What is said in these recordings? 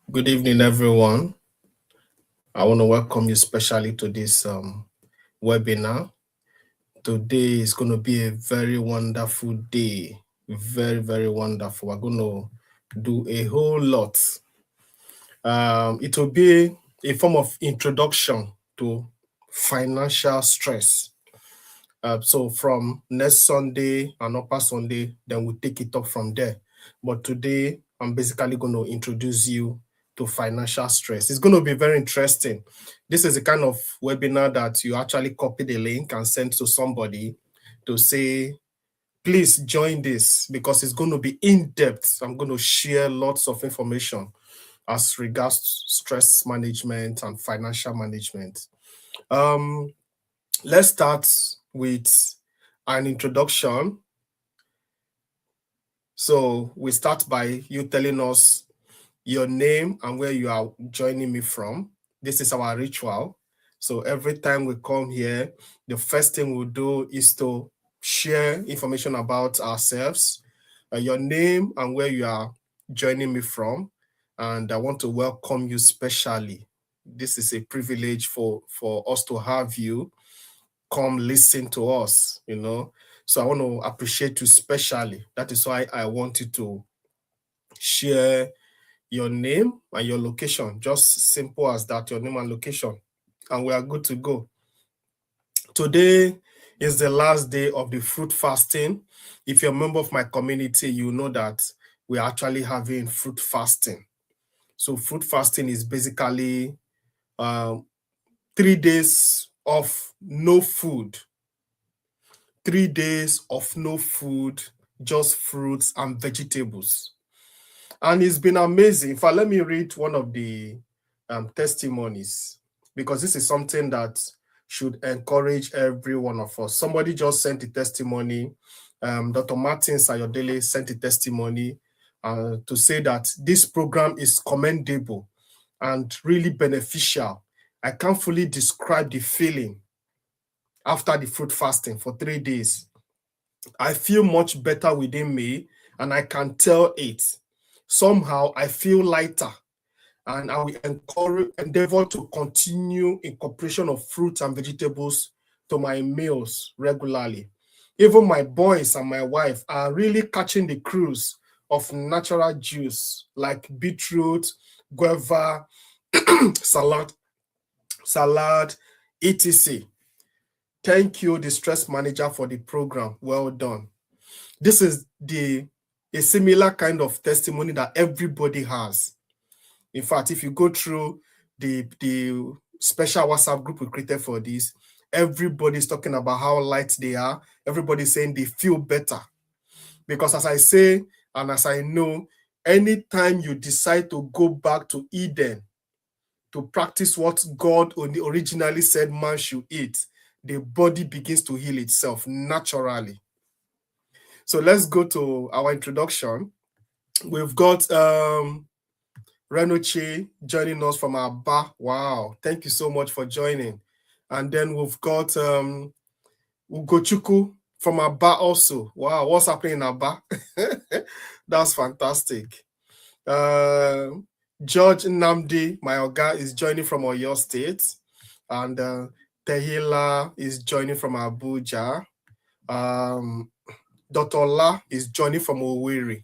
Good evening, everyone. I want to welcome you specially to this webinar. Today is going to be a very wonderful day. Very, very wonderful. We're going to do a whole lot. It will be a form of introduction to financial stress. So from next Sunday and upper Sunday, then we'll take it up from there. But today, I'm basically going to introduce you to financial stress. It's going to be very interesting. This is the kind of webinar that you actually copy the link and send to somebody to say, please join this, because it's going to be in-depth. I'm going to share lots of information as regards stress management and financial management. Let's start with an introduction. So we start by you telling us your name and where you are joining me from. This is our ritual. So every time we come here, the first thing we'll do is to share information about ourselves, your name and where you are joining me from. And I want to welcome you specially. This is a privilege for us to have you come listen to us, So I want to appreciate you specially. That is why I want you to share your name and your location. Just simple as that, your name and location. And we are good to go. Today is the last day of the fruit fasting. If you're a member of my community, you know that we're actually having fruit fasting. So fruit fasting is basically 3 days of no food. 3 days of no food, just fruits and vegetables. And it's been amazing. In fact, let me read one of the testimonies, because this is something that should encourage every one of us. Somebody just sent a testimony. Dr. Martin Sayodele sent a testimony to say that this program is commendable and really beneficial. I can't fully describe the feeling after the fruit fasting for 3 days. I feel much better within me, and I can tell it. Somehow I feel lighter, and I will endeavor to continue incorporation of fruits and vegetables to my meals regularly. Even my boys and my wife are really catching the cruise of natural juice like beetroot, guava, salad, etc. Thank you, the stress manager, for the program. Well done. This is a similar kind of testimony that everybody has. In fact, if you go through the special WhatsApp group we created for this, everybody's talking about how light they are. Everybody's saying they feel better. Because as I say, and as I know, anytime you decide to go back to Eden, to practice what God originally said man should eat, the body begins to heal itself naturally. So let's go to our introduction. We've got Renoche joining us from Aba. Wow, thank you so much for joining. And then we've got Ugochukwu from Aba also. Wow, what's happening in Aba? That's fantastic. George Nnamdi, my Oga, is joining from Oyo State. And Tehila is joining from Abuja. Dr. La is joining from Owerri.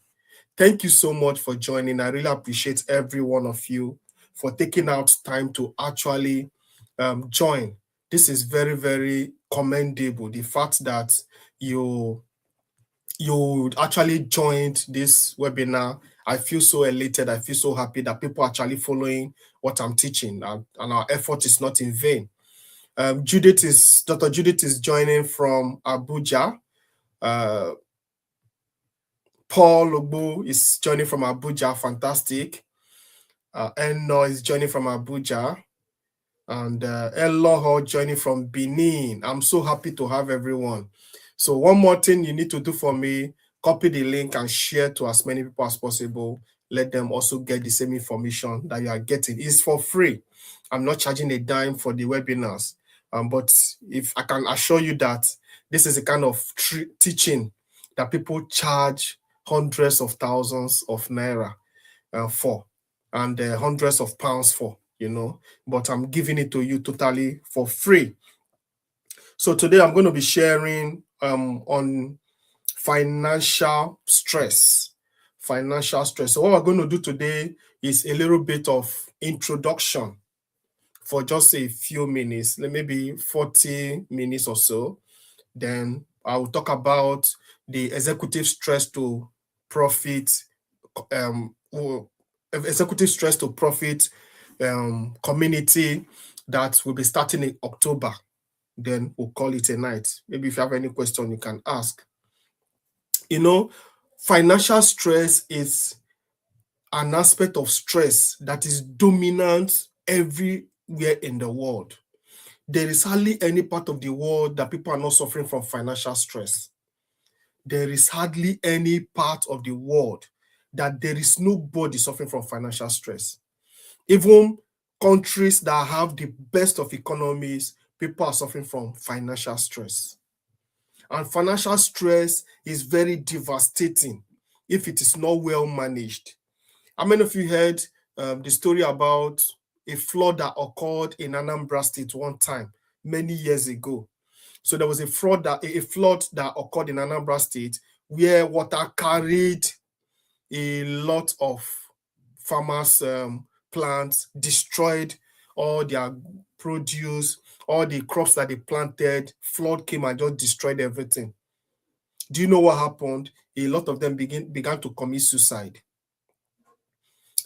Thank you so much for joining. I really appreciate every one of you for taking out time to actually join. This is very, very commendable. The fact that you actually joined this webinar, I feel so elated. I feel so happy that people are actually following what I'm teaching, and our effort is not in vain. Dr. Judith is joining from Abuja. Paul Ogbo is joining from Abuja. Fantastic. Enno is joining from Abuja. And Eloho joining from Benin. I'm so happy to have everyone. So one more thing you need to do for me, copy the link and share to as many people as possible. Let them also get the same information that you are getting. It's for free. I'm not charging a dime for the webinars. But if I can assure you that this is a kind of teaching that people charge hundreds of thousands of naira for. and hundreds of pounds for, but I'm giving it to you totally for free. So today I'm going to be sharing on financial stress. Financial stress. So what we're going to do today is a little bit of introduction for just a few minutes, maybe 40 minutes or so. Then I will talk about the executive stress to profit, or executive stress to profit community that will be starting in October. Then we'll call it a night. Maybe if you have any question, you can ask. Financial stress is an aspect of stress that is dominant everywhere in the world. There is hardly any part of the world that people are not suffering from financial stress. There is hardly any part of the world that there is nobody suffering from financial stress. Even countries that have the best of economies, people are suffering from financial stress. And financial stress is very devastating if it is not well managed. How many of you heard the story about a flood that occurred in Anambra State one time, many years ago? So there was a flood that occurred in Anambra State where water carried a lot of farmers' plants, destroyed all their produce, all the crops that they planted. Flood came and just destroyed everything. Do you know what happened? A lot of them began to commit suicide.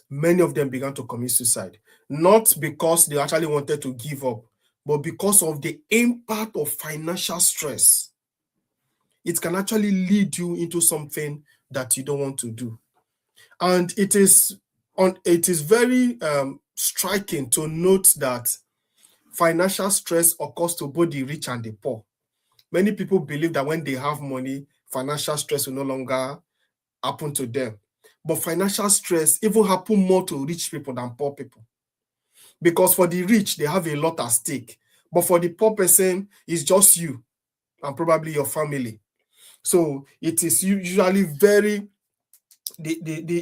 Many of them began to commit suicide, not because they actually wanted to give up, but because of the impact of financial stress. It can actually lead you into something that you don't want to do. And it is very striking to note that financial stress occurs to both the rich and the poor. Many people believe that when they have money, financial stress will no longer happen to them. But financial stress even happen more to rich people than poor people. Because for the rich, they have a lot at stake. But for the poor person, it's just you and probably your family. So it is usually the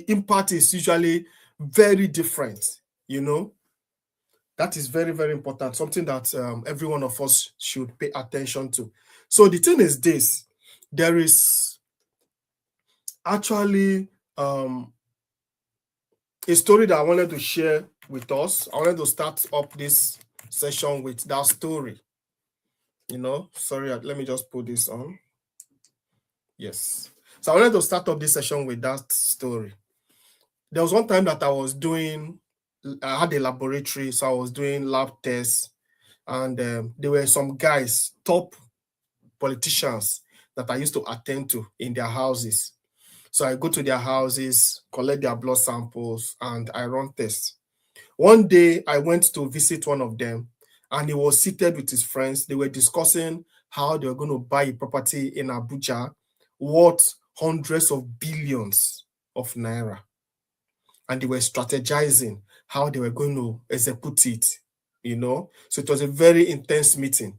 impact is usually very different, That is very, very important, something that every one of us should pay attention to. So the thing is this, there is actually a story that I wanted to share with us. I wanted to start up this session with that story. Sorry, let me just put this on. Yes. So I wanted to start up this session with that story. There was one time that I had a laboratory, so I was doing lab tests, and there were some guys, top politicians, that I used to attend to in their houses. So I go to their houses, collect their blood samples, and I run tests. One day, I went to visit one of them, and he was seated with his friends. They were discussing how they were going to buy a property in Abuja worth hundreds of billions of naira. And they were strategizing how they were going to execute it, So it was a very intense meeting.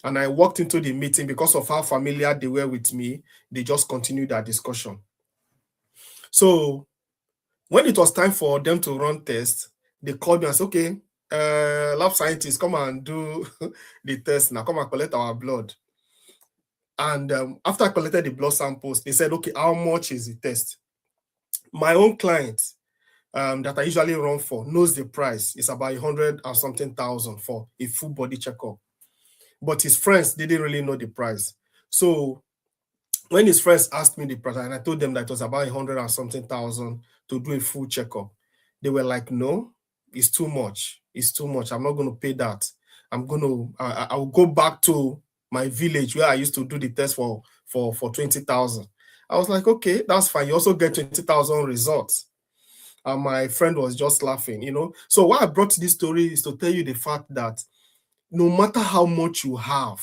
And I walked into the meeting because of how familiar they were with me. They just continued that discussion. So when it was time for them to run tests, they called me and said, okay, lab scientists, come and do the test now. Come and collect our blood. And after I collected the blood samples, they said, okay, how much is the test? My own client that I usually run for knows the price. It's about 100 and something thousand for a full body checkup. But his friends didn't really know the price. So when his friends asked me the price, and I told them that it was about 100 and something thousand to do a full checkup, they were like, no, it's too much. It's too much. I'm not going to pay that. I will go back to my village where I used to do the test for 20,000. I was like, okay, that's fine. You also get 20,000 results. And my friend was just laughing, So why I brought this story is to tell you the fact that no matter how much you have,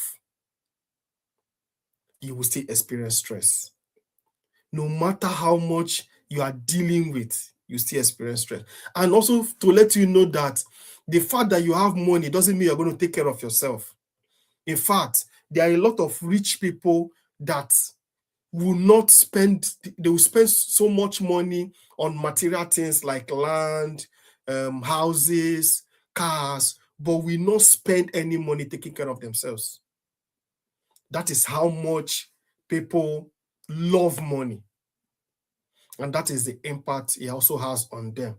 you will still experience stress. No matter how much you are dealing with, you still experience stress. And also to let you know that the fact that you have money doesn't mean you're going to take care of yourself. In fact, there are a lot of rich people that will spend so much money on material things like land, houses, cars, but will not spend any money taking care of themselves. That is how much people love money. And that is the impact it also has on them.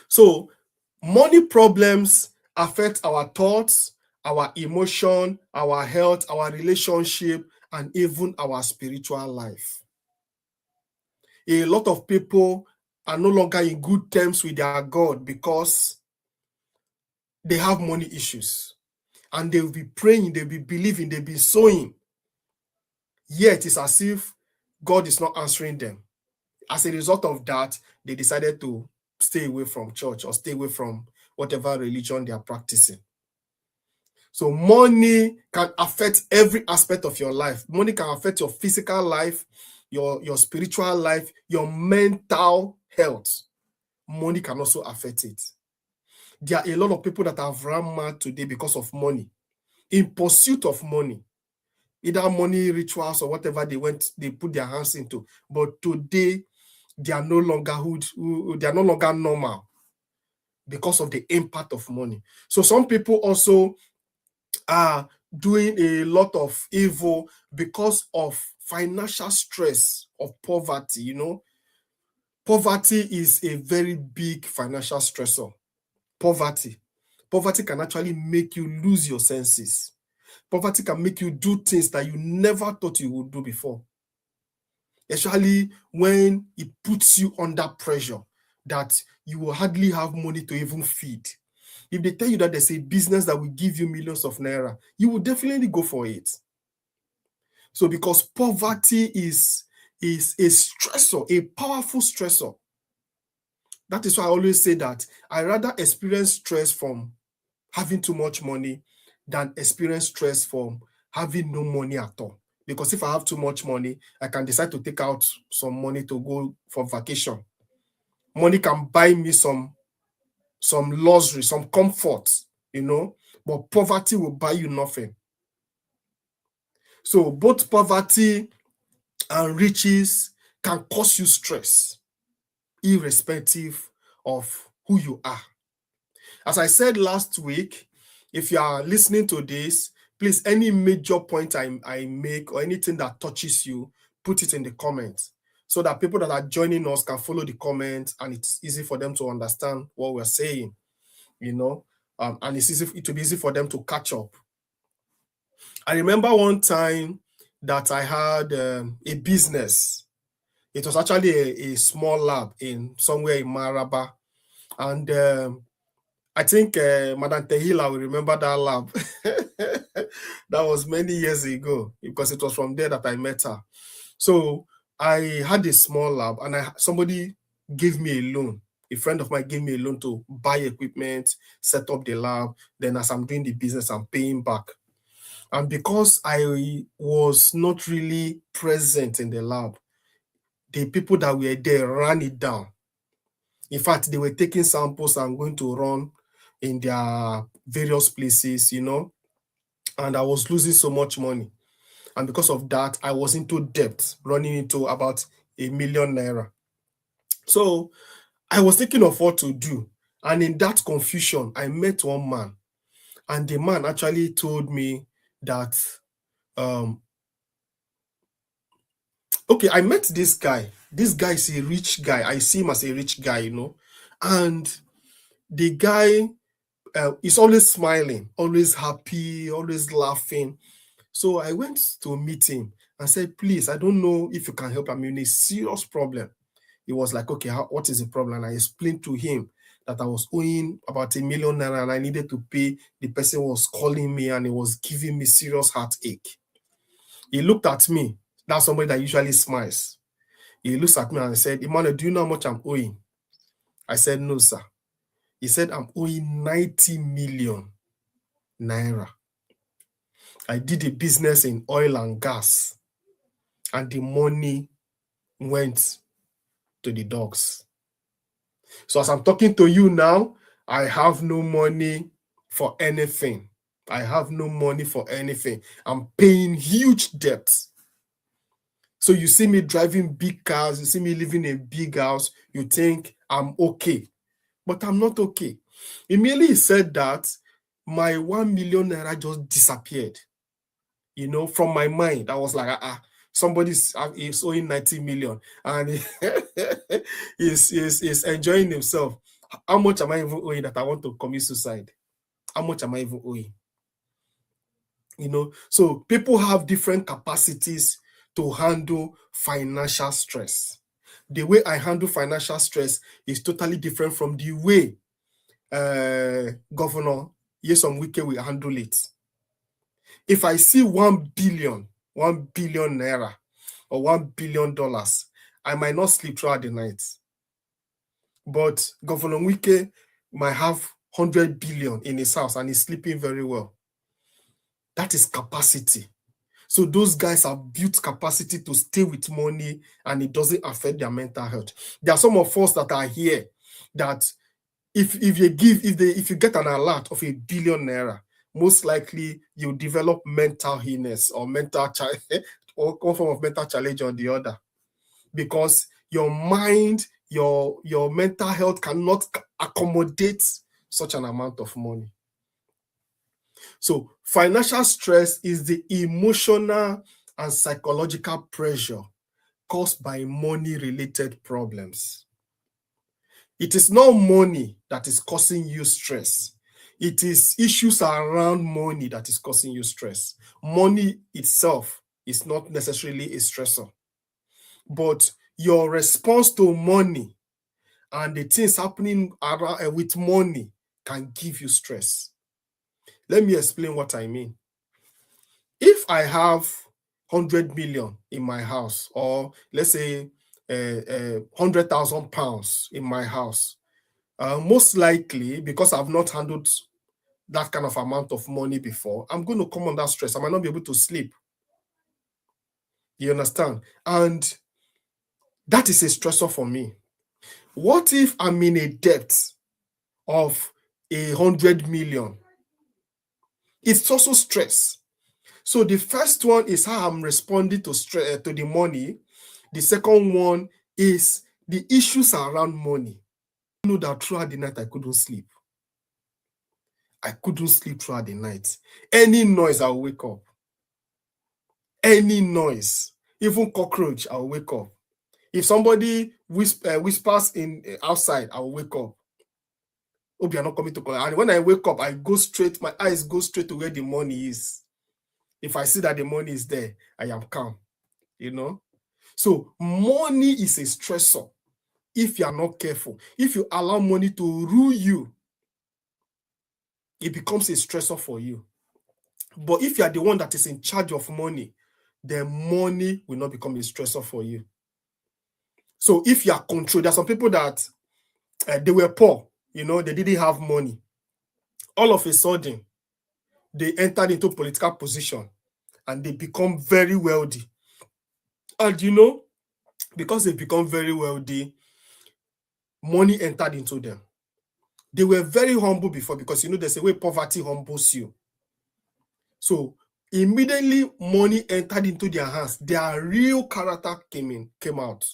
So money problems affect our thoughts, our emotion, our health, our relationship, and even our spiritual life. A lot of people are no longer in good terms with their God because they have money issues. And they'll be praying, they'll be believing, they'll be sowing. Yet it's as if God is not answering them. As a result of that, they decided to stay away from church or stay away from whatever religion they are practicing. So money can affect every aspect of your life. Money can affect your physical life, your spiritual life, your mental health. Money can also affect it. There are a lot of people that have run mad today because of money, in pursuit of money, either money rituals or whatever they put their hands into. But today, they are no longer they are no longer normal because of the impact of money. So some people also are doing a lot of evil because of financial stress, of poverty. Poverty is a very big financial stressor. Poverty can actually make you lose your senses. Poverty can make you do things that you never thought you would do before, especially when it puts you under pressure that you will hardly have money to even feed. If they tell you that there's a business that will give you millions of naira, you will definitely go for it. So because poverty is a stressor, a powerful stressor. That is why I always say that I rather experience stress from having too much money than experience stress from having no money at all. Because if I have too much money, I can decide to take out some money to go for vacation. Money can buy me some luxury, some comfort, but poverty will buy you nothing. So both poverty and riches can cause you stress, irrespective of who you are. As I said last week, if you are listening to this, please, any major point I make or anything that touches you, put it in the comments so that people that are joining us can follow the comments and it's easy for them to understand what we're saying, and it will be easy for them to catch up. I remember one time that I had a business. It was actually a small lab in somewhere in Maraba. And I think Madam Tehila will remember that lab. That was many years ago because it was from there that I met her. So I had a small lab and somebody gave me a loan. A friend of mine gave me a loan to buy equipment, set up the lab. Then as I'm doing the business, I'm paying back. And because I was not really present in the lab, the people that were there ran it down. In fact, they were taking samples and going to run in their various places, and I was losing so much money. And because of that, I was into debt, running into about 1 million naira. So I was thinking of what to do. And in that confusion, I met one man. And the man actually told me that, okay, I met this guy. This guy is a rich guy. I see him as a rich guy, and the guy is always smiling, always happy, always laughing. So I went to meet him and said, please, I don't know if you can help. I'm in a serious problem. He was like, okay, what is the problem? And I explained to him that I was owing about 1 million naira and I needed to pay. The person was calling me and he was giving me serious heartache. He looked at me. That's somebody that usually smiles. He looks at me and said, Emmanuel, do you know how much I'm owing? I said, no, sir. He said, I'm owing 90 million naira. I did a business in oil and gas, and the money went to the dogs. So as I'm talking to you now, I have no money for anything. I have no money for anything. I'm paying huge debts. So you see me driving big cars, you see me living in a big house, you think I'm okay. but I'm not okay. Immediately he said that, my 1 million naira just disappeared, from my mind. I was like, somebody's is owing 90 million and he's enjoying himself. How much am I even owing that I want to commit suicide? How much am I even owing? So people have different capacities to handle financial stress. The way I handle financial stress is totally different from the way Governor Nyesom Wike will handle it. If I see 1 billion naira or $1 billion, I might not sleep throughout the night. But Governor Wike might have 100 billion in his house and he's sleeping very well. That is capacity. So those guys have built capacity to stay with money and it doesn't affect their mental health. There are some of us that are here that if you get an alert of 1 billion naira, most likely you develop mental illness or mental or one form of mental challenge or the other, because your mind, your mental health cannot accommodate such an amount of money. So financial stress is the emotional and psychological pressure caused by money-related problems. It is not money that is causing you stress. It is issues around money that is causing you stress. Money itself is not necessarily a stressor, but your response to money and the things happening around with money can give you stress. Let me explain what I mean. If I have 100 million in my house, or let's say 100,000 pounds in my house, most likely, because I've not handled that kind of amount of money before, I'm going to come under stress. I might not be able to sleep. You understand? And that is a stressor for me. What if I'm in a debt of 100 million? It's also stress. So the first one is how I'm responding to stress, to the money. The second one is the issues around money. I know that throughout the night I couldn't sleep. I couldn't sleep throughout the night. Any noise, I'll wake up. Any noise, even cockroach, I'll wake up. If somebody whispers in outside, I'll wake up. Hope you're not coming to call. And when I wake up, my eyes go straight to where the money is. If I see that the money is there, I am calm. So money is a stressor if you are not careful. If you allow money to rule you, it becomes a stressor for you. But if you are the one that is in charge of money, then money will not become a stressor for you. So if you are controlled, there are some people that they were poor, they didn't have money. All of a sudden, they entered into political position and they become very wealthy. And because they become very wealthy, money entered into them. They were very humble before, because there's a way poverty humbles you. So immediately money entered into their hands, their real character came out.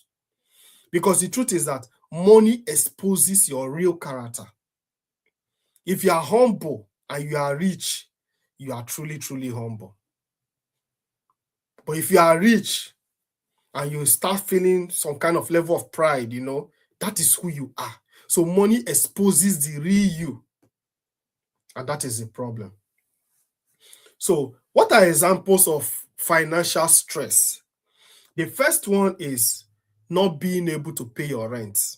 Because the truth is that money exposes your real character. If you are humble and you are rich, you are truly, truly humble. But if you are rich and you start feeling some kind of level of pride, that is who you are. So money exposes the real you. And that is the problem. So what are examples of financial stress? The first one is not being able to pay your rent.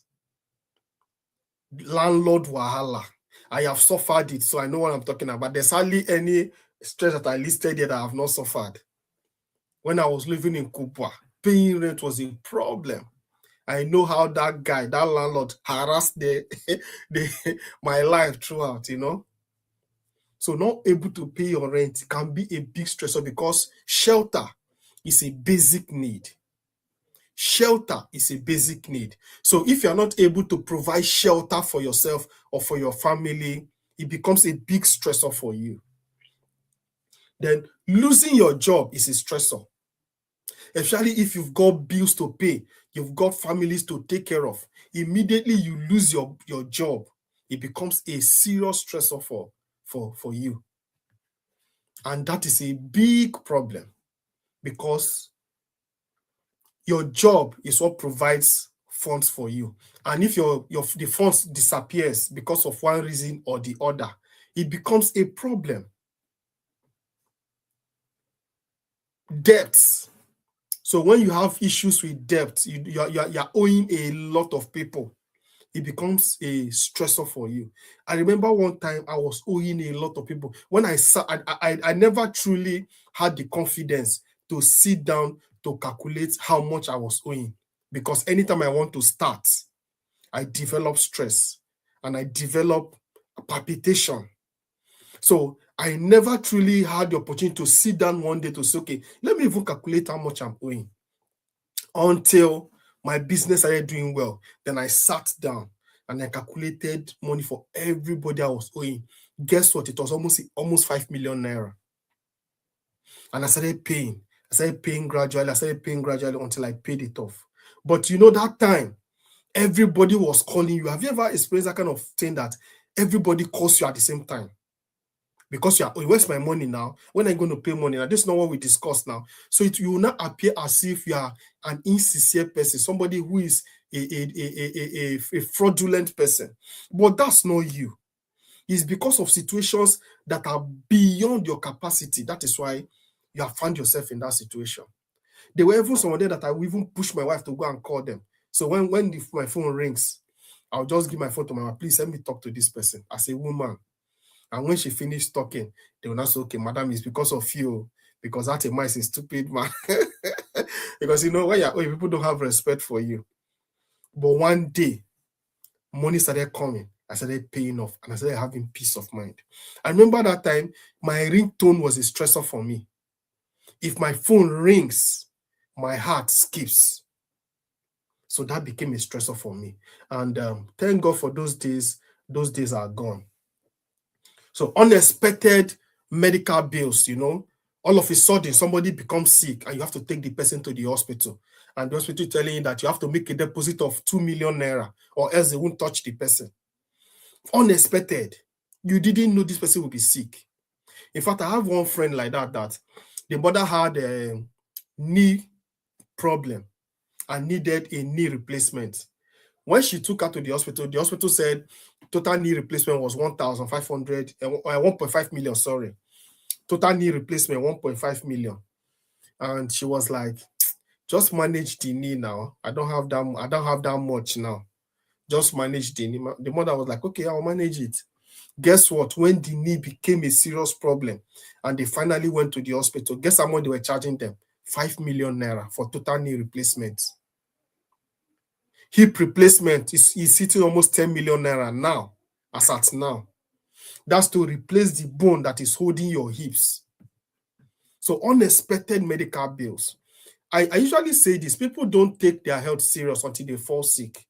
Landlord wahala. I have suffered it, so I know what I'm talking about. There's hardly any stress that I listed here that I have not suffered. When I was living in Kubwa, paying rent was a problem. I know how that landlord harassed my life throughout, So not able to pay your rent can be a big stressor, because shelter is a basic need. Shelter is a basic need. So if you're not able to provide shelter for yourself or for your family, it becomes a big stressor for you. Then losing your job is a stressor. Especially if you've got bills to pay, you've got families to take care of. Immediately you lose your job, it becomes a serious stressor for you. And that is a big problem, because your job is what provides funds for you. And if the funds disappears because of one reason or the other, it becomes a problem. Debts. So when you have issues with debt, you're owing a lot of people. It becomes a stressor for you. I remember one time I was owing a lot of people. When I never truly had the confidence to sit down to calculate how much I was owing, because anytime I want to start, I develop stress and I develop palpitation. So I never truly had the opportunity to sit down one day to say, okay, let me even calculate how much I'm owing, until my business started doing well. Then I sat down and I calculated money for everybody I was owing. Guess what? It was almost 5 million naira. And I started paying. Gradually. Until I paid it off. But that time, everybody was calling you. Have you ever experienced that kind of thing, that everybody calls you at the same time? Because you are, oh, where's my money now? When are you going to pay money now? This is not what we discussed now. So you will not appear as if you are an insincere person, somebody who is a fraudulent person. But that's not you. It's because of situations that are beyond your capacity. That is why you have found yourself in that situation. There were even some of them that I will even push my wife to go and call them. So when my phone rings, I'll just give my phone to my wife. Please let me talk to this person as a woman. And when she finished talking, they will not say, okay, madam, it's because of you, because that man is a stupid man. Because when you're old, people don't have respect for you. But one day, money started coming. I started paying off, and I started having peace of mind. I remember that time, my ringtone was a stressor for me. If my phone rings, my heart skips. So that became a stressor for me. And thank God for those days. Those days are gone. So unexpected medical bills, all of a sudden somebody becomes sick and you have to take the person to the hospital. And the hospital telling you that you have to make a deposit of 2 million naira or else they won't touch the person. Unexpected. You didn't know this person will be sick. In fact, I have one friend like that the mother had a knee problem and needed a knee replacement. When she took her to the hospital said total knee replacement was 1.5 million, sorry. Total knee replacement, 1.5 million. And she was like, just manage the knee now. I don't have that much now. Just manage the knee. The mother was like, okay, I'll manage it. Guess what? When the knee became a serious problem and they finally went to the hospital, guess how much they were charging them? 5 million naira for total knee replacement. Hip replacement is sitting almost 10 million naira now, as at now. That's to replace the bone that is holding your hips. So unexpected medical bills. I usually say this, people don't take their health serious until they fall sick.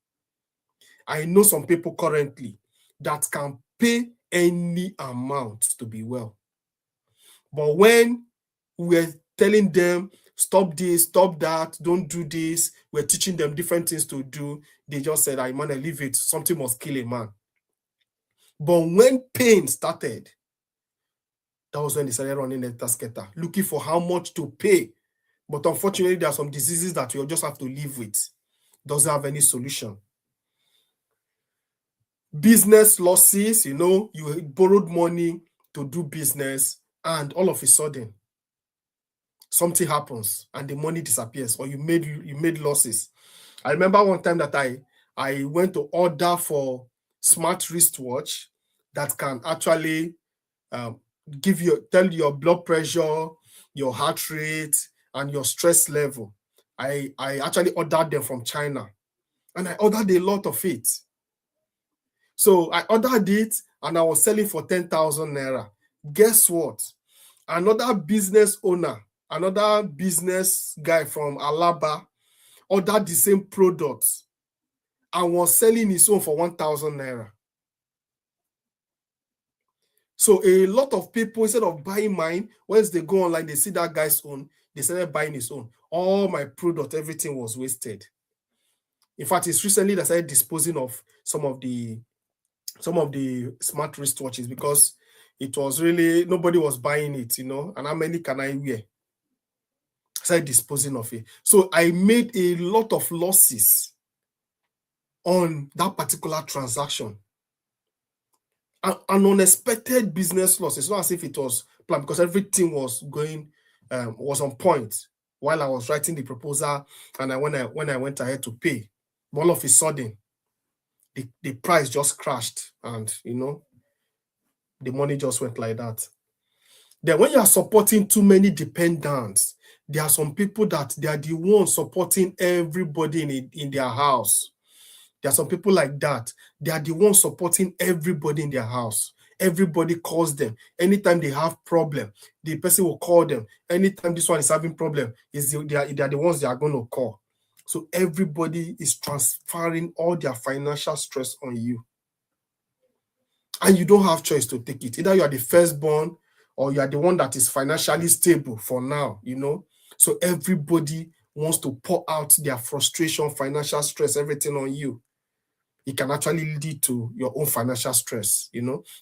I know some people currently that can pay any amount to be well. But when we're telling them, stop this, stop that, don't do this, we're teaching them different things to do, they just said, man, I leave it. Something must kill a man. But when pain started, that was when they started running a tasketer, looking for how much to pay. But unfortunately, there are some diseases that you just have to live with. Doesn't have any solution. Business losses, you borrowed money to do business, and all of a sudden, something happens and the money disappears, or you made losses. I remember one time that I went to order for smart wristwatch that can actually tell your blood pressure, your heart rate, and your stress level. I actually ordered them from China, and I ordered a lot of it. So I ordered it and I was selling for 10,000 naira. Guess what? Another business owner, another business guy from Alaba ordered the same products and was selling his own for 1,000 naira. So a lot of people, instead of buying mine, once they go online, they see that guy's own, they started buying his own. All my product, everything was wasted. In fact, it's recently that I started disposing of some of the some of the smart wristwatches because it was really, nobody was buying it, and how many can I wear? I started disposing of it. So I made a lot of losses on that particular transaction. An unexpected business loss. It's not as if it was planned because everything was going, was on point while I was writing the proposal, and when I went ahead to pay, all of a sudden, the price just crashed, and the money just went like that. Then when you are supporting too many dependents, there are some people that they are the ones supporting everybody in their house. There are some people like that. They are the ones supporting everybody in their house. Everybody calls them. Anytime they have problem, the person will call them. Anytime this one is having problem, they are the ones they are going to call. So everybody is transferring all their financial stress on you. And you don't have choice to take it. Either you are the firstborn or you are the one that is financially stable for now, So everybody wants to pour out their frustration, financial stress, everything on you. It can actually lead to your own financial stress,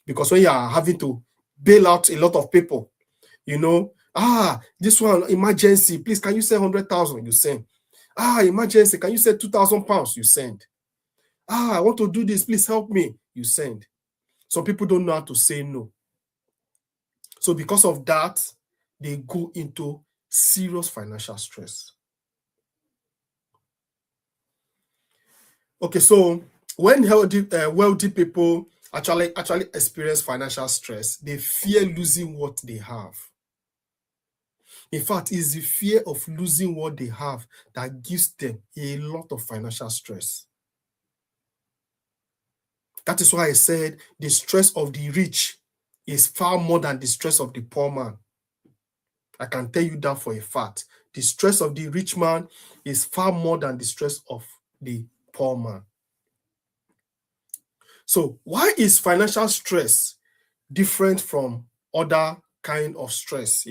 because when you are having to bail out a lot of people, this one, emergency, please, can you send 100,000? You send. Emergency, can you send 2,000 pounds? You send. I want to do this, please help me. You send. Some people don't know how to say no. So because of that, they go into serious financial stress. Okay, so when wealthy people actually experience financial stress, they fear losing what they have. In fact, it's the fear of losing what they have that gives them a lot of financial stress. That is why I said the stress of the rich is far more than the stress of the poor man. I can tell you that for a fact. The stress of the rich man is far more than the stress of the poor man. So why is financial stress different from other kind of stress,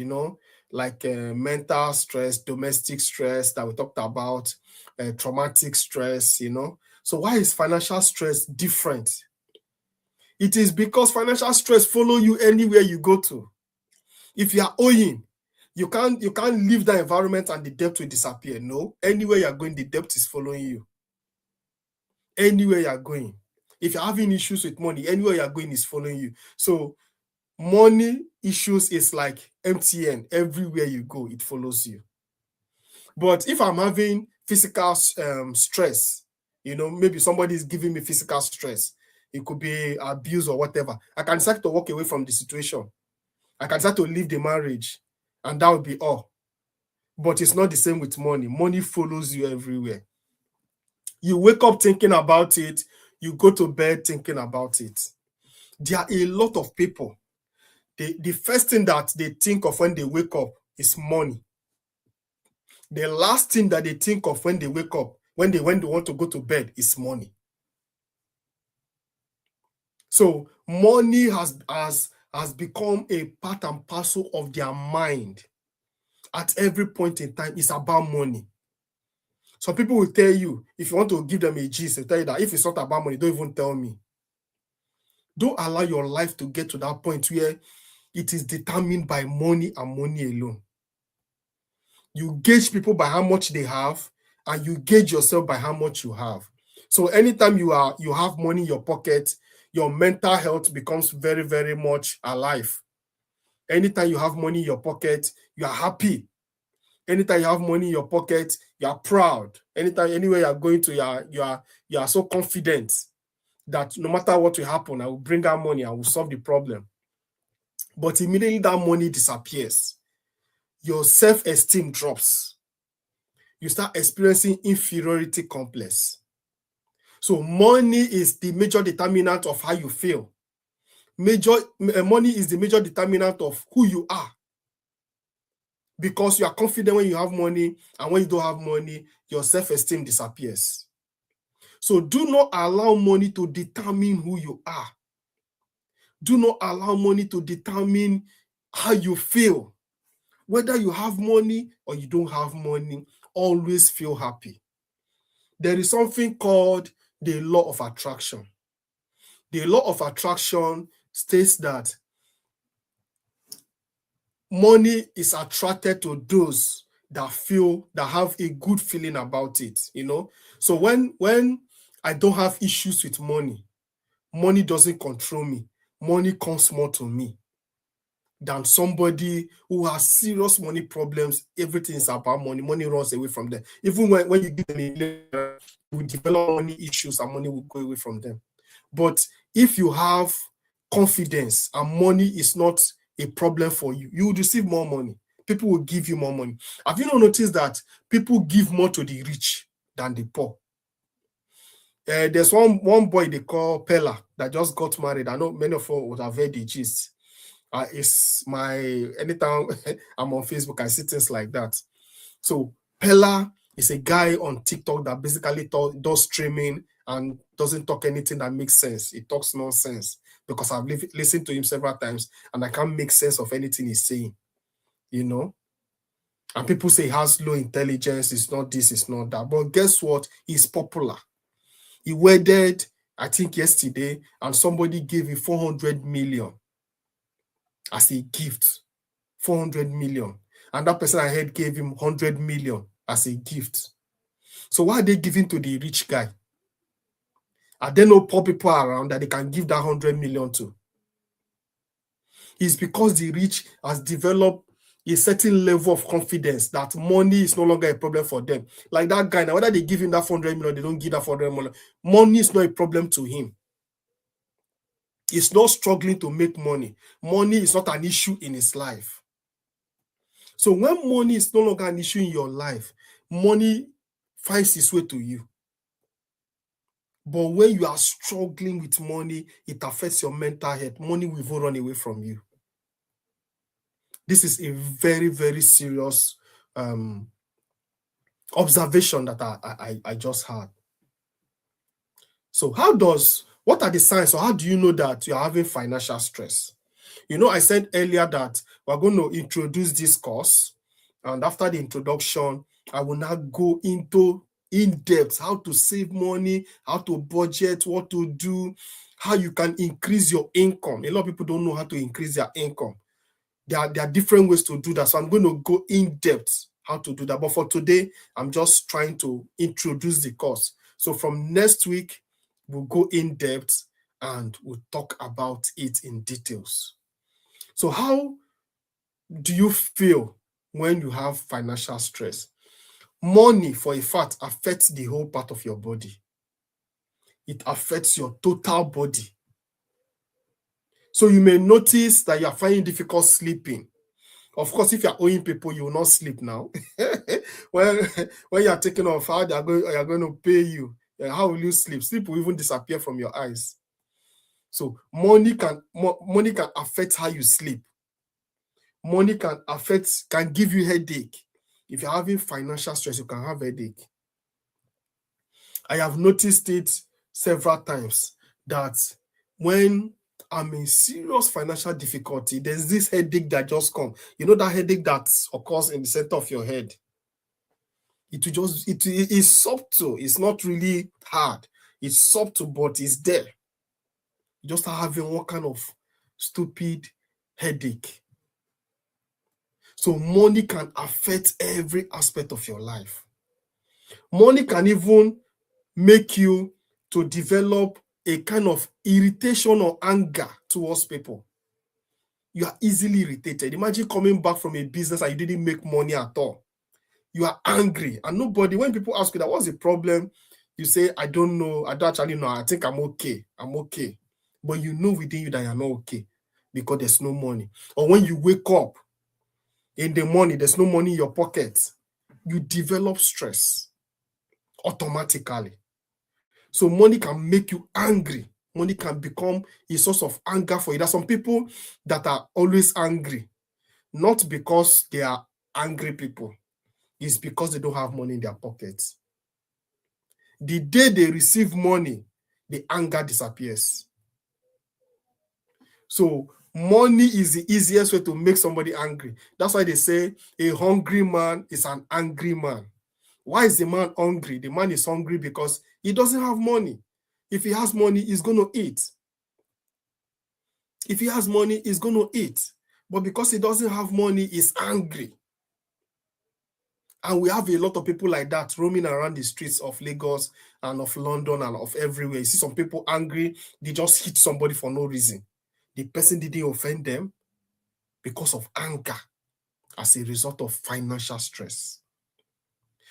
like mental stress, domestic stress that we talked about, traumatic stress, So why is financial stress different? It is because financial stress follow you anywhere you go to. If you are owing, you can't leave that environment and the debt will disappear. No, anywhere you're going, the debt is following you. Anywhere you're going. If you're having issues with money, anywhere you're going is following you. So money issues is like MTN. Everywhere you go, it follows you. But if I'm having physical stress, maybe somebody is giving me physical stress, it could be abuse or whatever, I can decide to walk away from the situation. I can decide to leave the marriage, and that would be all. But it's not the same with money. Money follows you everywhere. You wake up thinking about it, you go to bed thinking about it. There are a lot of people, the first thing that they think of when they wake up is money. The last thing that they think of when they wake up, when they want to go to bed, is money. So money has become a part and parcel of their mind. At every point in time, it's about money. Some people will tell you, if you want to give them a gist, they'll tell you that if it's not about money, don't even tell me. Don't allow your life to get to that point where it is determined by money and money alone. You gauge people by how much they have, and you gauge yourself by how much you have. So anytime you have money in your pocket, your mental health becomes very, very much alive. Anytime you have money in your pocket, you are happy. Anytime you have money in your pocket, you are proud. Anytime, anywhere you are going to, you are so confident that no matter what will happen, I will bring out money, I will solve the problem. But immediately that money disappears, your self-esteem drops. You start experiencing inferiority complex. So money is the major determinant of how you feel. Money is the major determinant of who you are. Because you are confident when you have money, and when you don't have money, your self-esteem disappears. So do not allow money to determine who you are. Do not allow money to determine how you feel. Whether you have money or you don't have money, always feel happy. There is something called the law of attraction. The law of attraction states that money is attracted to those that have a good feeling about it, So when I don't have issues with money, money doesn't control me. Money comes more to me than somebody who has serious money problems. Everything is about money. Money runs away from them. Even when you give them a million, you will develop money issues and money will go away from them. But if you have confidence and money is not a problem for you, you will receive more money. People will give you more money. Have you not noticed that people give more to the rich than the poor? There's one boy they call Pella that just got married. I know many of you would have heard the gist. It's my anytime I'm on Facebook, I see things like that. So Pella is a guy on TikTok that basically does streaming and doesn't talk anything that makes sense. He talks nonsense because I've listened to him several times and I can't make sense of anything he's saying, And people say he has low intelligence, it's not this, it's not that. But guess what? He's popular. He wedded, I think yesterday, and somebody gave him 400 million as a gift. 400 million. And that person I heard gave him 100 million as a gift. So why are they giving to the rich guy? Are there no poor people around that they can give that 100 million to? It's because the rich has developed a certain level of confidence that money is no longer a problem for them. Like that guy, now whether they give him that 400 million, they don't give that 400 million. Money is not a problem to him. He's not struggling to make money. Money is not an issue in his life. So when money is no longer an issue in your life, money finds its way to you. But when you are struggling with money, it affects your mental health. Money will even run away from you. This is a very, very serious observation that I just had. So what are the signs, or how do you know that you are having financial stress? I said earlier that we're going to introduce this course, and after the introduction, I will now go into in-depth how to save money, how to budget, what to do, how you can increase your income. A lot of people don't know how to increase their income. There are different ways to do that. So I'm going to go in-depth how to do that. But for today, I'm just trying to introduce the course. So from next week, we'll go in-depth and we'll talk about it in details. So how do you feel when you have financial stress? Money, for a fact, affects the whole part of your body. It affects your total body. So you may notice that you are finding difficult sleeping. Of course, if you are owing people, you will not sleep now. when you are taking off, how they are going to pay you, how will you sleep? Sleep will even disappear from your eyes. So money can affect how you sleep. Money can give you headache. If you're having financial stress, you can have headache. I have noticed it several times that when I'm in serious financial difficulty, there's this headache that just comes. That headache that occurs in the center of your head. It is subtle. It's not really hard. It's subtle, but it's there. You just start having one kind of stupid headache. So money can affect every aspect of your life. Money can even make you to develop a kind of irritation or anger towards people. You are easily irritated. Imagine coming back from a business and you didn't make money at all. You are angry, and when people ask you that, what's the problem? You say, I don't know. I don't actually know. I think I'm okay. But you know within you that you're not okay because there's no money. Or when you wake up in the morning, there's no money in your pocket. You develop stress automatically. So money can make you angry. Money can become a source of anger for you. There are some people that are always angry, not because they are angry people. It's because they don't have money in their pockets. The day they receive money, the anger disappears. So money is the easiest way to make somebody angry. That's why they say a hungry man is an angry man. Why is the man hungry? The man is hungry because he doesn't have money. If he has money, he's going to eat. If he has money, he's going to eat. But because he doesn't have money, he's angry. And we have a lot of people like that roaming around the streets of Lagos and of London and of everywhere. You see some people angry, they just hit somebody for no reason. The person didn't offend them because of anger as a result of financial stress.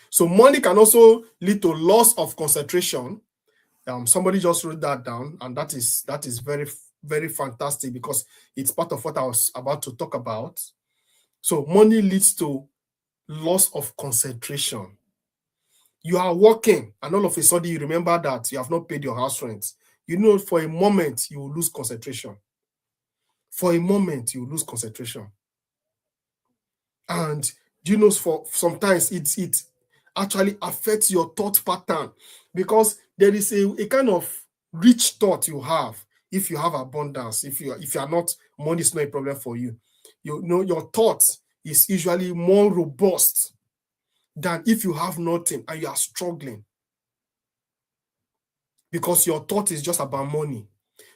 So money can also lead to loss of concentration. Somebody just wrote that down, and that is very, very fantastic because it's part of what I was about to talk about. So money leads to loss of concentration. You are working, and all of a sudden you remember that you have not paid your house rent. You know, for a moment you will lose concentration. For a moment you will lose concentration. And you know, for sometimes it actually affects your thought pattern, because there is a kind of rich thought you have if you have abundance. If you are not, money is not a problem for you. You know, your thought is usually more robust than if you have nothing and you are struggling, because your thought is just about money.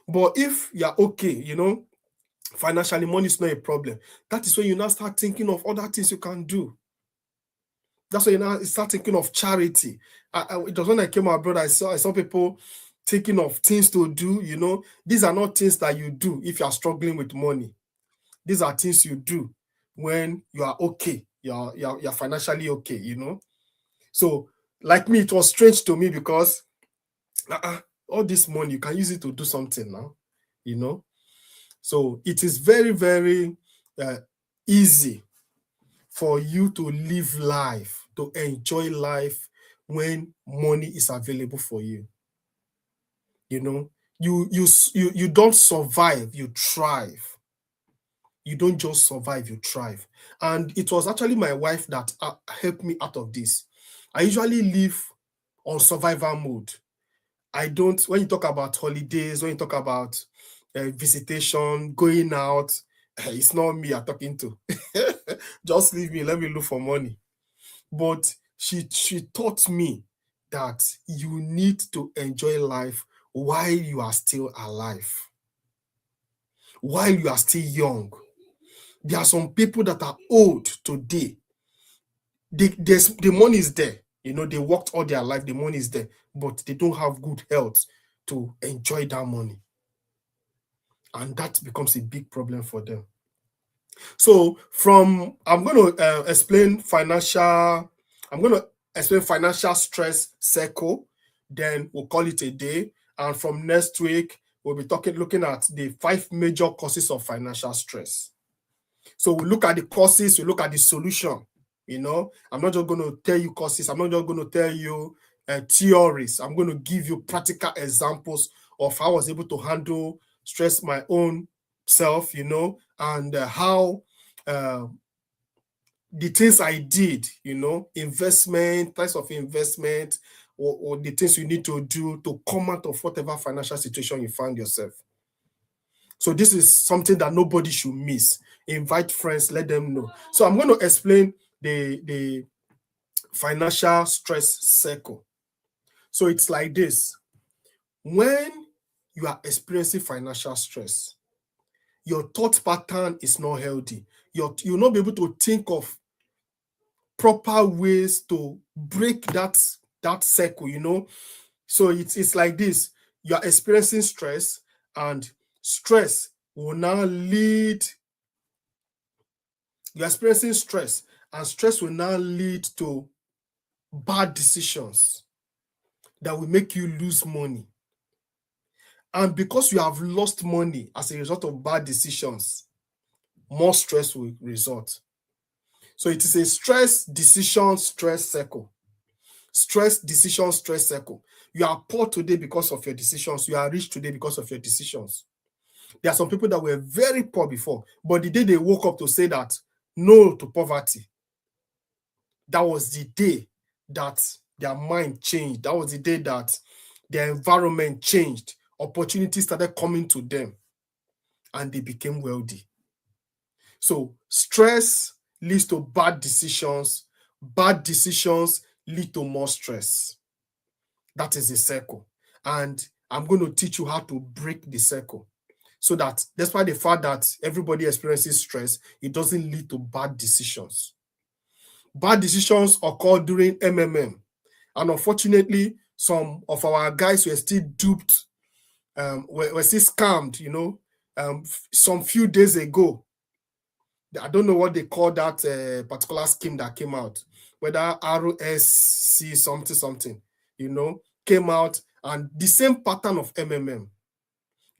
But if you're okay, you know, financially, money is not a problem. That is when you now start thinking of other things you can do. That's when you now start thinking of charity. It was when I came abroad, I saw people thinking of things to do. You know, these are not things that you do if you are struggling with money. These are things you do when you are okay. You're financially okay. You know. So, like me, it was strange to me because all this money, you can use it to do something now. You know. So it is very, very easy for you to live life, to enjoy life when money is available for you. You know, you don't survive, you thrive. You don't just survive, you thrive. And it was actually my wife that helped me out of this. I usually live on survival mode. I don't, when you talk about holidays, when you talk about visitation, going out, it's not me you're talking to. Just leave me, let me look for money. But she taught me that you need to enjoy life while you are still alive, while you are still young. There are some people that are old today. The money is there. You know, they worked all their life, the money is there, but they don't have good health to enjoy that money. And that becomes a big problem for them. So I'm going to explain financial stress circle, then we'll call it a day. And from next week, we'll be looking at the 5 major causes of financial stress. So we look at the causes, we look at the solution. You know, I'm not just going to tell you causes, I'm not just going to tell you theories. I'm going to give you practical examples of how I was able to handle stress my own self, you know, and how the things I did, you know, investment, types of investment, or the things you need to do to come out of whatever financial situation you find yourself. So this is something that nobody should miss. Invite friends, let them know. So I'm going to explain the financial stress circle. So it's like this. When you are experiencing financial stress, your thought pattern is not healthy. You'll not be able to think of proper ways to break that circle, you know. So it's like this. You are experiencing stress, and stress will now lead you're experiencing stress, and stress will now lead to bad decisions that will make you lose money. And because you have lost money as a result of bad decisions, more stress will result. So it is a stress, decision, stress circle. Stress, decision, stress circle. You are poor today because of your decisions. You are rich today because of your decisions. There are some people that were very poor before, but the day they woke up to say that no to poverty, that was the day that their mind changed. That was the day that their environment changed. Opportunities started coming to them, and they became wealthy. So stress leads to bad decisions. Bad decisions lead to more stress. That is a circle. And I'm going to teach you how to break the circle. so that despite the fact that everybody experiences stress, it doesn't lead to bad decisions. Bad decisions occur during MMM. And unfortunately, some of our guys were still duped, were still scammed, some few days ago. I don't know what they call that particular scheme that came out, whether RSC something, came out, and the same pattern of MMM.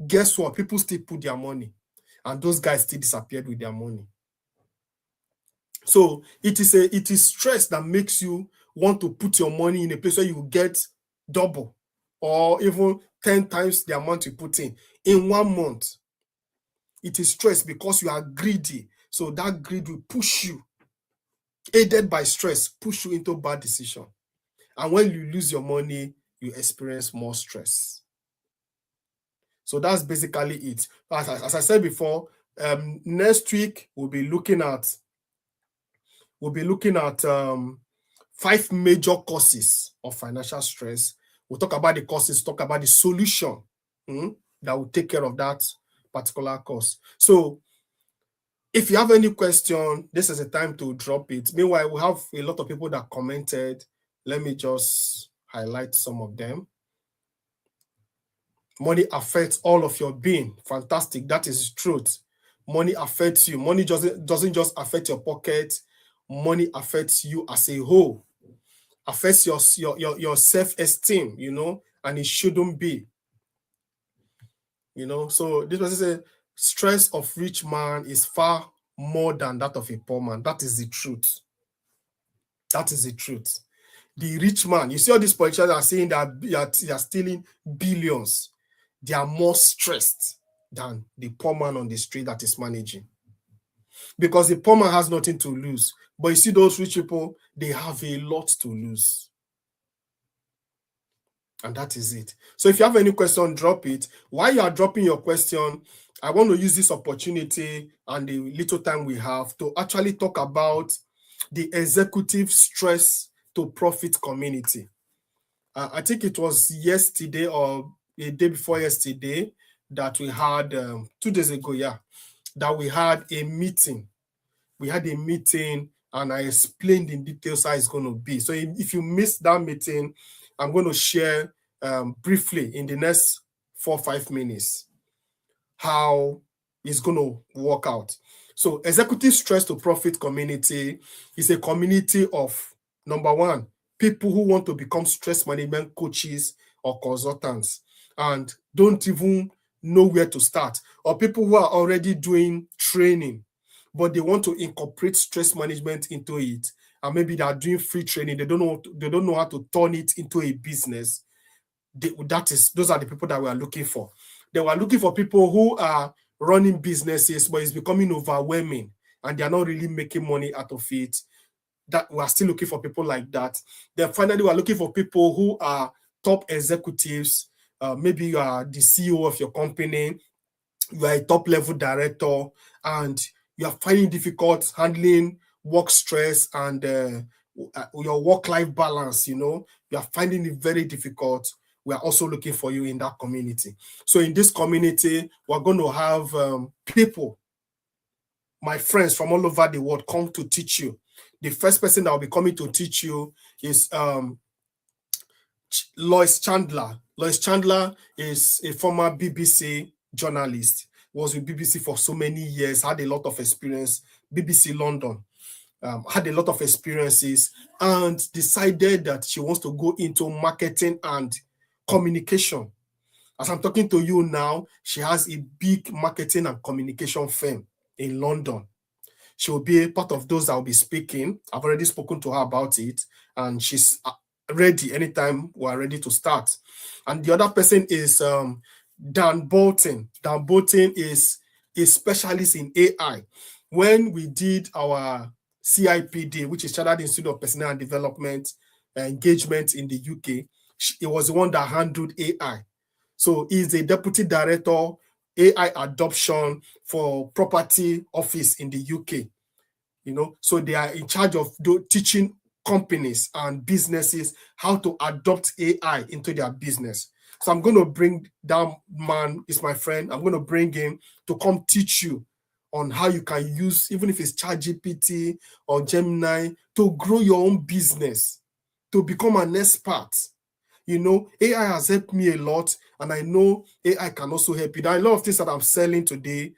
Guess what? People still put their money, and those guys still disappeared with their money. So it is stress that makes you want to put your money in a place where you get double or even 10 times the amount you put in 1 month. It is stress because you are greedy. So that greed will push you, aided by stress, push you into bad decision. And when you lose your money, you experience more stress. So that's basically it. As I said before, next week we'll be looking at 5 major causes of financial stress. We'll talk about the causes, talk about the solution that will take care of that particular cause. So if you have any question, this is the time to drop it. Meanwhile, we have a lot of people that commented. Let me just highlight some of them. Money affects all of your being. Fantastic. That is truth. Money affects you. Money doesn't just affect your pocket. Money affects you as a whole. Affects your self-esteem, and it shouldn't be. So this person said, stress of rich man is far more than that of a poor man. That is the truth. That is the truth. The rich man, you see all these politicians are saying that they are stealing billions. They are more stressed than the poor man on the street that is managing. Because the poor man has nothing to lose. But you see those rich people, they have a lot to lose. And that is it. So if you have any question, drop it. While you are dropping your question, I want to use this opportunity and the little time we have to actually talk about the executive stress to profit community. I think it was yesterday or a day before yesterday that we had, 2 days ago, that we had a meeting. We had a meeting and I explained in details how it's going to be. So if you missed that meeting, I'm going to share briefly in the next 4 or 5 minutes how it's going to work out. So executive stress to profit community is a community of, number one, people who want to become stress management coaches or consultants and don't even know where to start, or people who are already doing training, but they want to incorporate stress management into it. And maybe they are doing free training. They don't know how to turn it into a business. Those are the people that we are looking for. They were looking for people who are running businesses, but it's becoming overwhelming and they are not really making money out of it. That we are still looking for people like that. Then finally, we are looking for people who are top executives. Maybe you are the CEO of your company, you are a top level director, and you are finding difficult handling work stress and your work-life balance. You are finding it very difficult. We are also looking for you in that community. So in this community, we're going to have people, my friends from all over the world, come to teach you. The first person that will be coming to teach you is Lois Chandler. Lois Chandler is a former BBC journalist. Was with BBC for so many years, had a lot of experience, BBC London. Had a lot of experiences and decided that she wants to go into marketing and communication. As I'm talking to you now, she has a big marketing and communication firm in London. She will be a part of those that will be speaking. I've already spoken to her about it, and she's ready anytime we're ready to start. And the other person is Dan Bolton. Dan Bolton is a specialist in AI. When we did our CIPD, which is Chartered Institute of Personnel and Development engagement in the UK, it was the one that handled AI. So he's a deputy director, AI adoption for property office in the UK. So they are in charge of teaching companies and businesses how to adopt AI into their business. So I'm going to bring that man, is my friend. I'm going to bring him to come teach you on how you can use, even if it's ChatGPT or Gemini, to grow your own business, to become an expert. AI has helped me a lot, and I know AI can also help you. There are a lot of things that I'm selling today.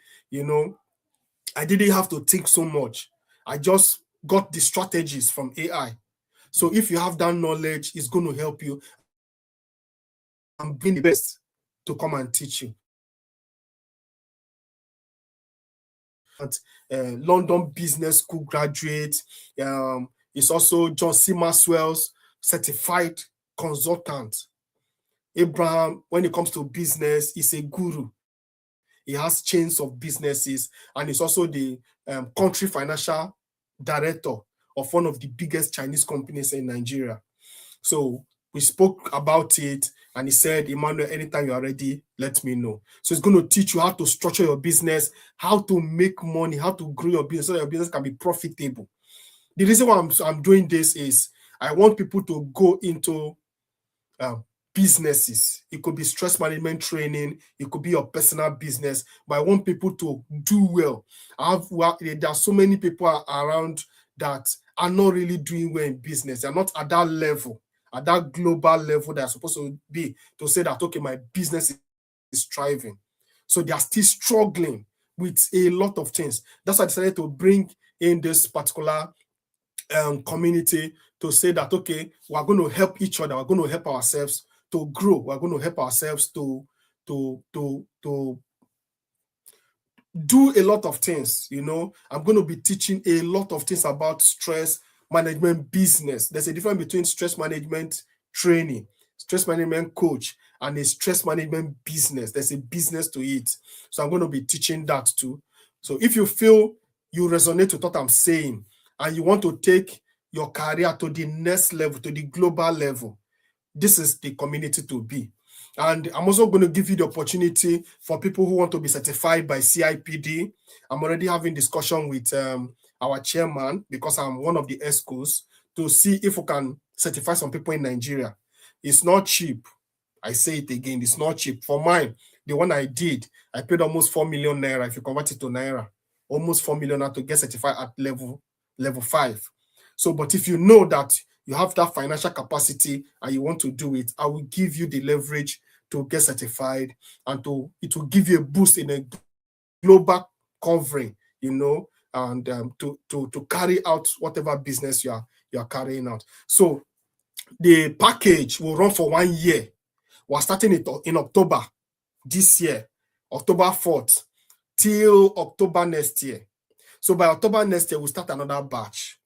I didn't have to think so much. I just got the strategies from AI. So if you have that knowledge, it's going to help you. I'm being the best to come and teach you. London Business School graduate. He's also John C. Maxwell's certified consultant. Abraham, when it comes to business, is a guru. He has chains of businesses, and he's also the country financial director of one of the biggest Chinese companies in Nigeria. So we spoke about it, and he said, Emmanuel, anytime you are ready, let me know. So it's going to teach you how to structure your business, how to make money, how to grow your business so that your business can be profitable. The reason why I'm doing this is I want people to go into businesses. It could be stress management training, it could be your personal business, but I want people to do well. There are so many people around that are not really doing well in business. They're not at that level, at that global level they're supposed to be, to say that, okay, my business is thriving. So they are still struggling with a lot of things. That's why I decided to bring in this particular community to say that, okay, we're going to help each other, we're going to help ourselves to grow, we're going to help ourselves to do a lot of things. I'm going to be teaching a lot of things about stress management business. There's a difference between stress management training, stress management coach, and a stress management business. There's a business to it. So I'm going to be teaching that too. So if you feel you resonate with what I'm saying and you want to take your career to the next level, to the global level, this is the community to be. And I'm also going to give you the opportunity for people who want to be certified by CIPD. I'm already having discussion with our chairman, because I'm one of the ESCOs, to see if we can certify some people in Nigeria. It's not cheap. I say it again, it's not cheap. For mine, the one I did, I paid almost 4 million naira. If you convert it to naira, almost 4 million naira to get certified at level 5. So, but if you know that you have that financial capacity and you want to do it, I will give you the leverage to get certified, and it will give you a boost in a global covering, and to carry out whatever business you are carrying out. So the package will run for 1 year. We're starting it in October this year, October 4th, till October next year. So by October next year, we'll start another batch.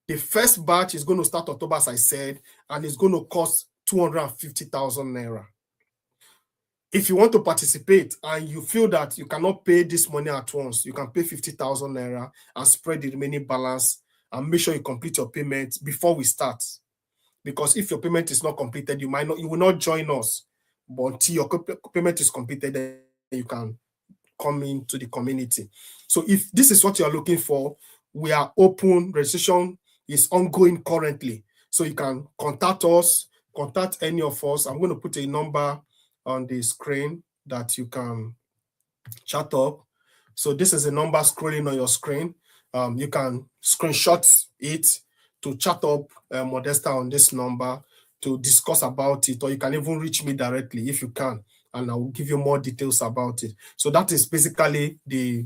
The first batch is going to start October, as I said, and it's going to cost 250,000 naira. If you want to participate and you feel that you cannot pay this money at once, you can pay 50,000 naira and spread the remaining balance, and make sure you complete your payment before we start. Because if your payment is not completed, you will not join us. But until your payment is completed, then you can come into the community. So if this is what you're looking for, we are open. Registration is ongoing currently. So you can contact us, contact any of us. I'm going to put a number on the screen that you can chat up. So this is a number scrolling on your screen. You can screenshot it to chat up Modesta on this number to discuss about it, or you can even reach me directly if you can, and I will give you more details about it. So that is basically the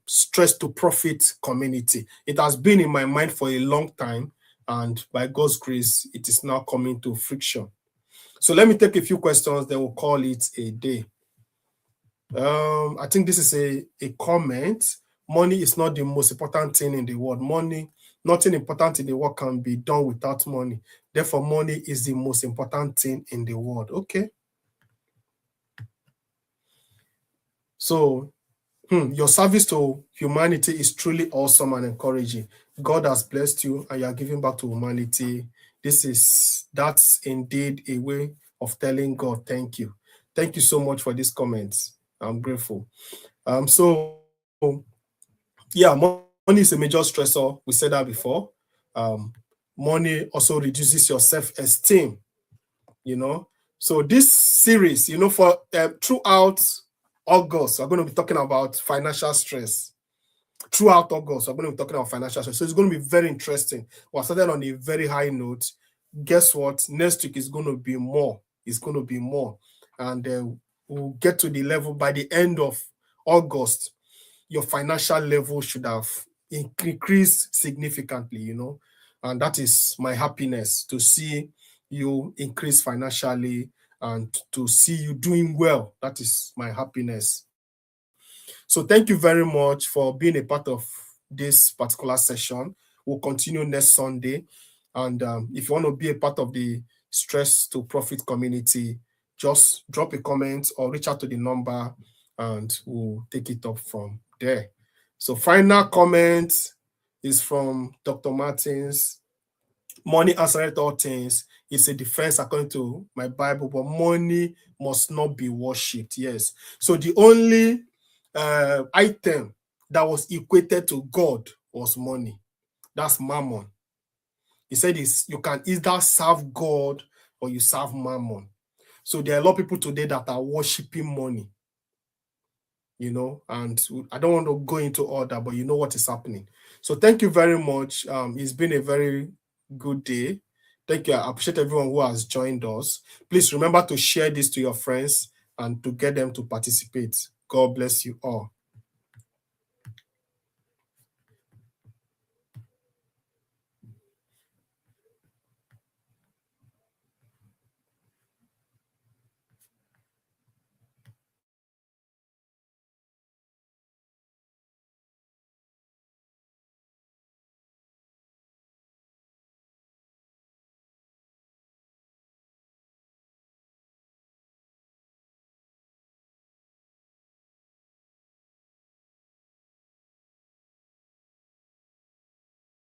stress to profit community. It has been in my mind for a long time, and by God's grace, it is now coming to friction. So let me take a few questions, then we'll call it a day. I think this is a comment. Money is not the most important thing in the world. Nothing important in the world can be done without money. Therefore, money is the most important thing in the world. Okay. So, your service to humanity is truly awesome and encouraging. God has blessed you and you are giving back to humanity. That's indeed a way of telling God, thank you. Thank you so much for these comments. I'm grateful. So yeah, money is a major stressor. We said that before. Money also reduces your self-esteem, So this series, for throughout August, we're going to be talking about financial stress. Throughout August, we're going to be talking about financial stress. So it's going to be very interesting. We're starting on a very high note. Guess what? Next week is going to be more. It's going to be more. And we'll get to the level by the end of August. Your financial level should have increased significantly, and that is my happiness, to see you increase financially and to see you doing well. That is my happiness. So thank you very much for being a part of this particular session. We'll continue next Sunday. And if you want to be a part of the Stress to Profit community, just drop a comment or reach out to the number and we'll take it up from there. So final comment is from Dr. Martins. Money answereth all things. It's a defense according to my Bible, but money must not be worshipped. Yes. So the only item that was equated to God was money. That's mammon. He said you can either serve God or you serve mammon. So there are a lot of people today that are worshiping money. And I don't want to go into all that, but you know what is happening. So thank you very much. It's been a very good day. Thank you. I appreciate everyone who has joined us. Please remember to share this to your friends and to get them to participate. God bless you all.